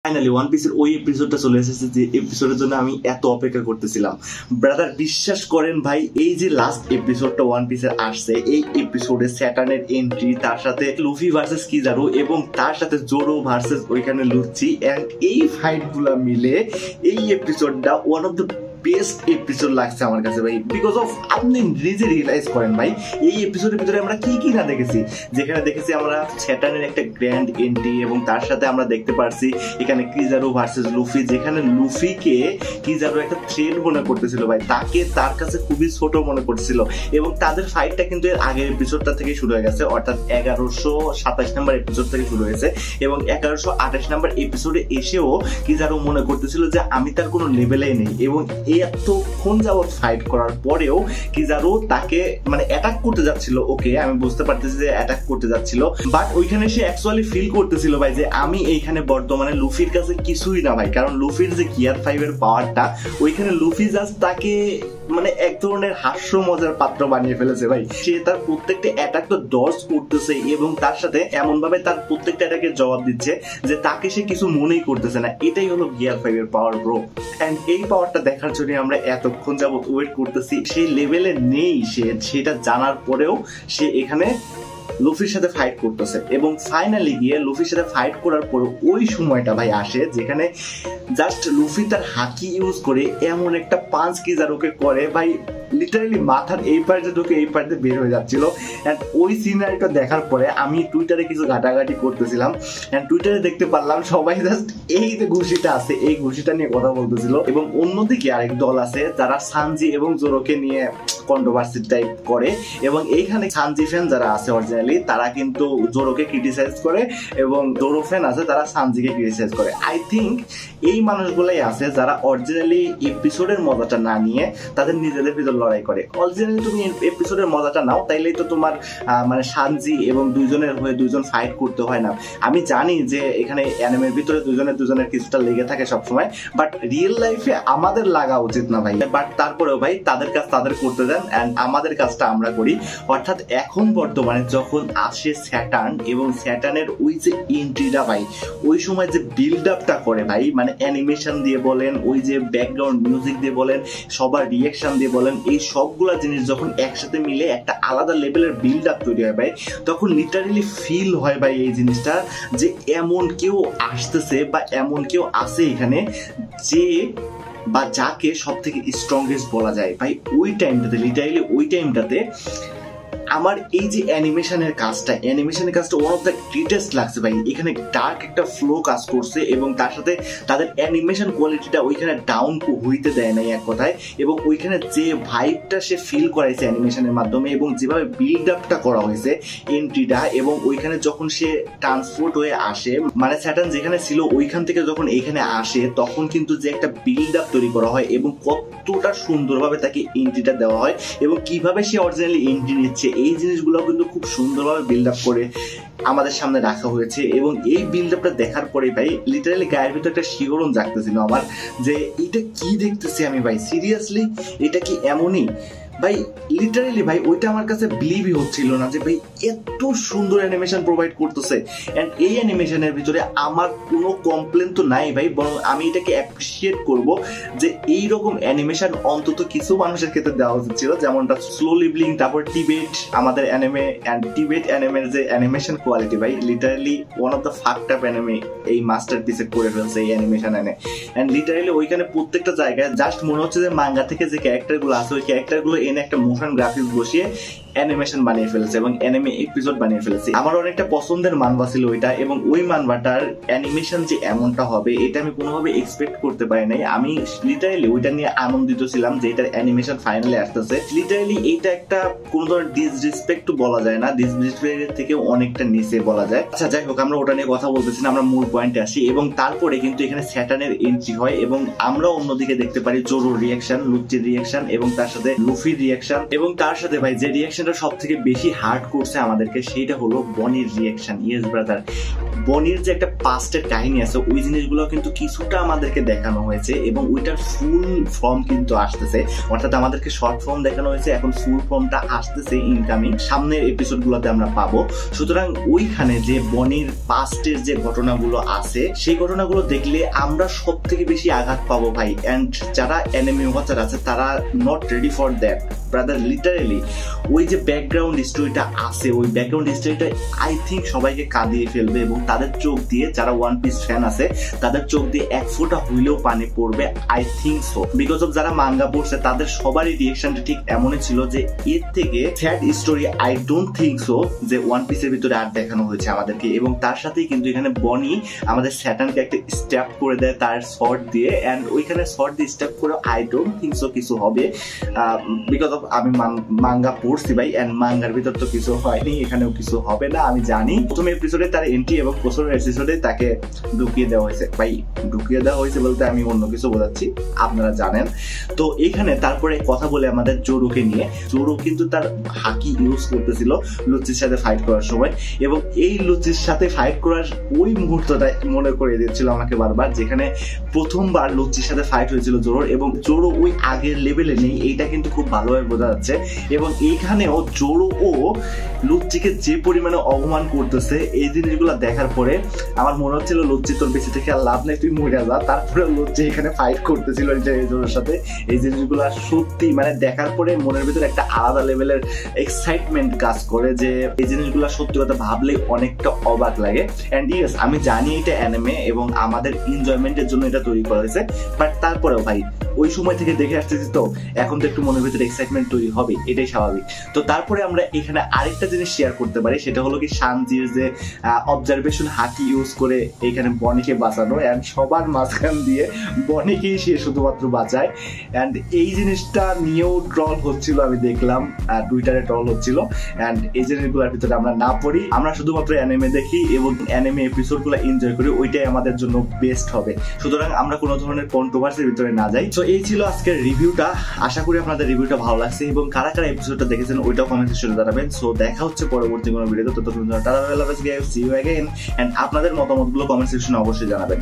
Finally one পিসের ওই এপিসোডটা চলে এসেছে যে এপিসোডের জন্য আমি এত অপেক্ষা করতেছিলাম। ব্রাদার বিশ্বাস করেন ভাই, এই যে লাস্ট এপিসোডটা ওয়ান পিসের আসছে, এই এপিসোডে স্যাটার্নের এন্ট্রি, তার সাথে লুফি ভার্সেস কিজারু এবং তার সাথে জোরো ভার্সেস ওইখানে লুচি, এন্ড এই ফাইট গুলা মিলে এই এপিসোডটা one of the best episode লাগছে আমার কাছে ভাই। বিকজ অফ আপনি নিজে রিয়েলাইজ করেন ভাই, এই এপিসোডের ভিতরে আমরা কি কি না দেখেছি। যেখানে দেখেছি আমরা স্যাটার্নের একটা গ্র্যান্ড এন্ট্রি এবং তার সাথে আমরা দেখতে পারছি এখানে কিজারু ভার্সেস লুফি, যেখানে লুফিকে কিজারু একটা থ্রেড মনে করতেছিল ভাই, তাকে তার কাছে খুবই ছোট মনে করছিল এবং তাদের ফাইটটা কিন্তু এর আগের এপিসোডটা থেকে শুরু হয়ে গেছে, অর্থাৎ 1127 নম্বর এপিসোড থেকে শুরু হয়েছে এবং 1128 নম্বর এপিসোডে এসেও কিজারু মনে করতেছিল যে আমি তার কোনো লেভেলেই নেই এবং এতক্ষণ যাবত ফাইট করার পরেও কিজারু তাকে মানে অ্যাটাক করতে যাচ্ছিল। ওকে, আমি বুঝতে পারতেছি যে অ্যাটাক করতে যাচ্ছিল, বাট ওইখানে সে অ্যাকচুয়ালি ফিল করতেছিল ভাই যে আমি এইখানে বর্তমানে লুফির কাছে কিছুই না ভাই, কারণ লুফির যে গিয়ার 5 এর পাওয়ারটা, ওইখানে লুফি জাস্ট তাকে মানে এক ধরনের হাস্য মজার পাত্র বানিয়ে ফেলেছে ভাই। সে তার প্রত্যেকটা অ্যাটাক তো ডজ করতেছে এবং তার সাথে এমন ভাবে তার প্রত্যেকটা অ্যাটাকের জবাব দিচ্ছে যে তাকে সে কিছু মনেই করতেছে না। এটাই হলো গিয়ার 5 এর পাওয়ার ব্রো, এন্ড এই পাওয়ারটা দেখার জন্য আমরা এতক্ষণ যাবত ওয়েট করতেছি। সেই লেভেলে নেই সে, সেটা জানার পরেও সে এখানে লুফির সাথে ফাইট করতেছে এবং ফাইনালি গিয়ে লুফির সাথে ফাইট করার পর ওই সময়টা ভাই আসে যেখানে জাস্ট লুফি তার হাকি ইউজ করে এমন একটা পাঁচ কিজারুকে করে ভাই, লিটারালি মাথার এই পার্টে ঢুকে এই পার্টে বের হয়ে যাচ্ছিল। এন্ড ওই সিনারিটা দেখার পরে আমি টুইটারে কিছু ঘাটাঘাটি করতেছিলাম এন্ড টুইটারে দেখতে পারলাম সবাই জাস্ট এই যে ঘুষিটা আছে এই ঘুষিটা নিয়ে কথা বলতেছিল এবং অন্যদিকে আরেক দল আছে যারা সানজি এবং জোরোকে নিয়ে কন্ট্রোভার্সি টাইপ করে এবং এইখানে সানজি ফ্যান যারা আছে অরিজিনালি তারা কিন্তু জোরোকে ক্রিটিসাইজ করে এবং জোরো ফ্যান আছে তারা সানজিকে ক্রিটিসাইজ করে। আই থিঙ্ক এই মানুষগুলাই আছে যারা অরিজিনালি এপিসোডের মজাটা না নিয়ে তাদের নিজেদের ভিতর লড়াই করে। অরিজিনালি তুমি এপিসোডের মজাটা নাও, তাইলেই তো তোমার মানে সানজি এবং দুইজনের হয়ে দুইজন ফাইট করতে হয় না। আমি জানি যে এখানে অ্যানিমের ভিতরে দুজনের কিছুটা লেগে থাকে সবসময়, বাট রিয়েল লাইফে আমাদের লাগা উচিত না ভাই। বাট তারপরেও ভাই তাদের কাজ তাদের করতে দেন এন্ড আমাদের কাজটা আমরা করি। অর্থাৎ এখন বর্তমানে যখন আসে স্যাটার্ন এবং স্যাটার্নের ওই যে এন্ট্রিটা ভাই, ওই সময় যে বিল্ড আপটা করে ভাই, মানে অ্যানিমেশন দিয়ে বলেন, ওই যে ব্যাকগ্রাউন্ড মিউজিক দিয়ে বলেন, সবার রিয়েকশন দিয়ে বলেন, এই সবগুলা জিনিস যখন একসাথে মিলে একটা আলাদা লেভেলের বিল্ড আপ তৈরি হয় ভাই, তখন লিটারালি ফিল হয় ভাই এই জিনিসটা যে এমন কেউ আসতেছে বা এমন কেউ আছে এখানে যে বা যাকে সব থেকে স্ট্রংগেস্ট বলা যায় ভাই। ওই টাইমটাতে লিটারালি ওই টাইমটাতে আমার এই যে অ্যানিমেশনের কাজটা ওয়ান অফ দ্য গ্রেটেস্ট লাগছে ভাই। এখানে ডার্ক একটা ফ্লো কাজ করছে এবং তার সাথে তাদের অ্যানিমেশন কোয়ালিটিটা ওইখানে ডাউন হইতে দেয় নাই এক কথায়, এবং ওইখানে যে ভাইবটা সে ফিল করাইছে অ্যানিমেশনের মাধ্যমে এবং যেভাবে বিল্ড আপটা করা হয়েছে এন্ট্রিটা, এবং ওইখানে যখন সে ট্রান্সপোর্ট হয়ে আসে মানে স্যাটার্ন যেখানে ছিল ওইখান থেকে যখন এইখানে আসে তখন কিন্তু যে একটা বিল্ড আপ তৈরি করা হয় এবং কতটা সুন্দরভাবে তাকে এন্ট্রিটা দেওয়া হয় এবং কিভাবে সে অরিজিনালি এন্ট্রি নিচ্ছে, এই জিনিসগুলো কিন্তু খুব সুন্দরভাবে বিল্ড আপ করে আমাদের সামনে রাখা হয়েছে। এবং এই বিল্ড আপটা দেখার পরে ভাই লিটারালি গায়ের ভিতরে একটা শিহরণ জাগতেছিল আমার যে এটা কি দেখতেছি আমি ভাই, সিরিয়াসলি এটা কি এমনই ভাই? লিটারালি ভাই ওইটা আমার কাছে বিলিভই হচ্ছিল না যে ভাই এত সুন্দর অ্যানিমেশন প্রোভাইড করতেছে। এন্ড এই অ্যানিমেশনের ভিতরে আমার কোনো কমপ্লেন তো নাই ভাই, বরং আমি এটাকে অ্যাপ্রিসিয়েট করব যে এইরকম অ্যানিমেশন অন্তত কিছু মানুষের ক্ষেত্রে দেওয়া উচিত ছিল, যেমনটা স্লো লিভলিং, তারপর টিবেট আমাদের অ্যানিমে, অ্যান্ড টিবেট অ্যানিমের যে অ্যানিমেশন কোয়ালিটি ভাই literally one of the fucked up anime এই মাস্টারপিসে করে ফেলছে এই অ্যানিমেশন এনে। এন্ড লিটারালি ওইখানে প্রত্যেকটা জায়গায় জাস্ট মনে হচ্ছে যে মাঙ্গা থেকে যে ক্যারেক্টারগুলো আছে ওই ক্যারেক্টারগুলো এনে একটা মোশন গ্রাফিক্স বসিয়ে অ্যানিমেশন বানিয়ে ফেলেছে এবং অ্যানিমে এপিসোড বানিয়ে ফেলেছে। আমার অনেকটা পছন্দের মানবা ছিল ওইটা, এবং ওই মানবাটার অ্যানিমেশন যে এমনটা হবে এটা আমি কোনোভাবে এক্সপেক্ট করতে পারি নাই। আমি লিটারালি ওইটা নিয়ে আনন্দিত ছিলাম যে এটার অ্যানিমেশন ফাইনালি আসতেছে। লিটারালি এইটা একটা কোনো ধরনের ডিসরেসপেক্ট বলা যায় না, ডিসরেসপেক্ট থেকে অনেকটা নিচে বলা যায়। আচ্ছা যাই হোক, আমরা ওটা নিয়ে কথা বলতেছি না, আমরা মূল পয়েন্টে আসি। এবং তারপরে কিন্তু এখানে স্যাটার্নের এন্ট্রি হয় এবং আমরা অন্যদিকে দেখতে পারি জোরোর রিয়াকশন, লুচির রিয়াকশন এবং তার সাথে লুফির রিয়াকশন, এবং তার সাথে ভাই যে রিয়াকশনটা সব থেকে বেশি হার্ট করছে আমাদেরকে সেইটা হলো বনির রিয়াকশন। ইয়েস ব্রাদার, বনির যে একটা পাস্টের কাহিনী আছে ওই জিনিসগুলো কিন্তু কিছুটা আমাদেরকে দেখানো হয়েছে এবং ওইটার ফুল ফর্ম কিন্তু আসতেছে, অর্থাৎ আমাদেরকে শর্ট ফর্ম দেখানো হয়েছে, এখন ফুল ফর্মটা আসতেছে ইনকামিং সামনের এপিসোড গুলোতে আমরা পাবো। সুতরাং ওইখানে যে বনির পাস্টের যে ঘটনাগুলো আছে সেই ঘটনাগুলো দেখলে আমরা সব থেকে বেশি আঘাত পাবো ভাই। এন্ড যারা অ্যানিমে ওয়াচার আছে তারা not ready for that brother. Literally ওই যে ব্যাকগ্রাউন্ড স্টোরিটা আছে, ওই ব্যাকগ্রাউন্ড স্টোরিটা আই থিঙ্ক সবাইকে কাঁদিয়ে ফেলবে এবং তাদের চোখ দিয়ে, যারা ওয়ান পিস ফ্যান আছে তাদের চোখ দিয়ে এক ফোঁটা হইলেও পানি পড়বে, I think so. Because of যারা মাঙ্গা পড়ছে তাদের সবারই রিয়েকশনটা ঠিক এমনই ছিল যে এর থেকে sad story I don't think so যে ওয়ান পিসের ভিতরে আর দেখানো হয়েছে আমাদেরকে। এবং তার সাথেই কিন্তু এখানে বনি আমাদের স্যাটার্নকে একটা স্ট্যাপ করে দেয় তার শর্ট দিয়ে, এন্ড ওইখানে শর্ট দিয়ে স্ট্যাপ করে আই ডোন্ট থিঙ্ক সো কিছু হবে, বিকজ অফ আমি মাঙ্গা পড়ছি ভাই, এন্ড মাঙ্গার ভিতর তো কিছু হয়নি, এখানেও কিছু হবে না আমি জানি। প্রথম এপিসোডে তার এন্ট্রি এবং প্রথম এপিসোডে তাকে ঢুকিয়ে দেওয়া হয়েছে ভাই, ঢুকিয়ে দেওয়া হয়েছে বলতে আমি অন্য কিছু বোঝাচ্ছি, আপনারা জানেন। তো এখানে তারপরে কথা বলে আমাদের জোরোকে নিয়ে, জোরো কিন্তু তার হাকি ইউজ করতেছিল লুচির সাথে ফাইট করার সময়, এবং এই লুচির সাথে ফাইট করার ওই মুহূর্তটা মনে করে দিচ্ছিল আমাকে বারবার, যেখানে প্রথমবার লুচির সাথে ফাইট হয়েছিল জোরোর, এবং জোরো ওই আগের লেভেলে নেই, এইটা কিন্তু খুব ভালোভাবে বোঝা যাচ্ছে। এবং এইখানেও জোরো ও লুচিকে যে পরিমাণে অপমান করতেছে এই জিনিসগুলো দেখার পরে আমার মনে হচ্ছিল লুচি তোর বেঁচে থেকে আর লাভ নেই, তুই মরে যা। তারপরে লুচি এখানে ফাইট করতেছিল জোরোর সাথে। এই জিনিসগুলো সত্যি মানে দেখার পরে মনের ভিতরে একটা আলাদা লেভেলের এক্সাইটমেন্ট কাজ করে, যে এই জিনিসগুলো সত্যি কথা ভাবলে অনেকটা অবাক লাগে। এন্ড ইয়েস, আমি জানি এটা অ্যানিমে এবং আমাদের এনজয়মেন্টের জন্য এটা তৈরি করা হয়েছে, বাট তারপরেও ভাই ওই সময় থেকে দেখে আসতেছি তো এখন তো একটু মনের ভিতরে এক্সাইটমেন্ট তৈরি হবে, এটাই স্বাভাবিক। তো তারপরে আমরা এখানে আরেকটা জিনিস শেয়ার করতে পারি, সেটা হলো কি শানজির যে অবজারভেশন হাকি ইউজ করে এখানে বনিকে বাঁচানো, এন্ড সবার মাঝখান দিয়ে বনিকেই সে শুধুমাত্র বাঁচায়। এন্ড এই জিনিসটা নিয়েও ট্রল হচ্ছিল, আমি দেখলাম টুইটারে ট্রল হচ্ছিল। এন্ড এই জিনিসগুলোর ভিতরে আমরা না পড়ি, আমরা শুধুমাত্র অ্যানিমে দেখি এবং অ্যানিমে এপিসোডগুলো এনজয় করি, ওইটাই আমাদের জন্য বেস্ট হবে। সুতরাং আমরা কোনো ধরনের কন্ট্রোভার্সির ভিতরে না যাই। তো এই ছিল আজকের রিভিউটা, আশা করি আপনাদের রিভিউটা ভালো লাগছে এবং কারা কারা এপিসোডটা দেখেছেন ওইটাও কমেন্ট সেকশনে জানাবেন। সো দেখা হচ্ছে পরবর্তী কোনো ভিডিওতে, ততক্ষণ tata bye bye, see you again, and আপনাদের মতামতগুলো কমেন্ট সেকশনে অবশ্যই জানাবেন।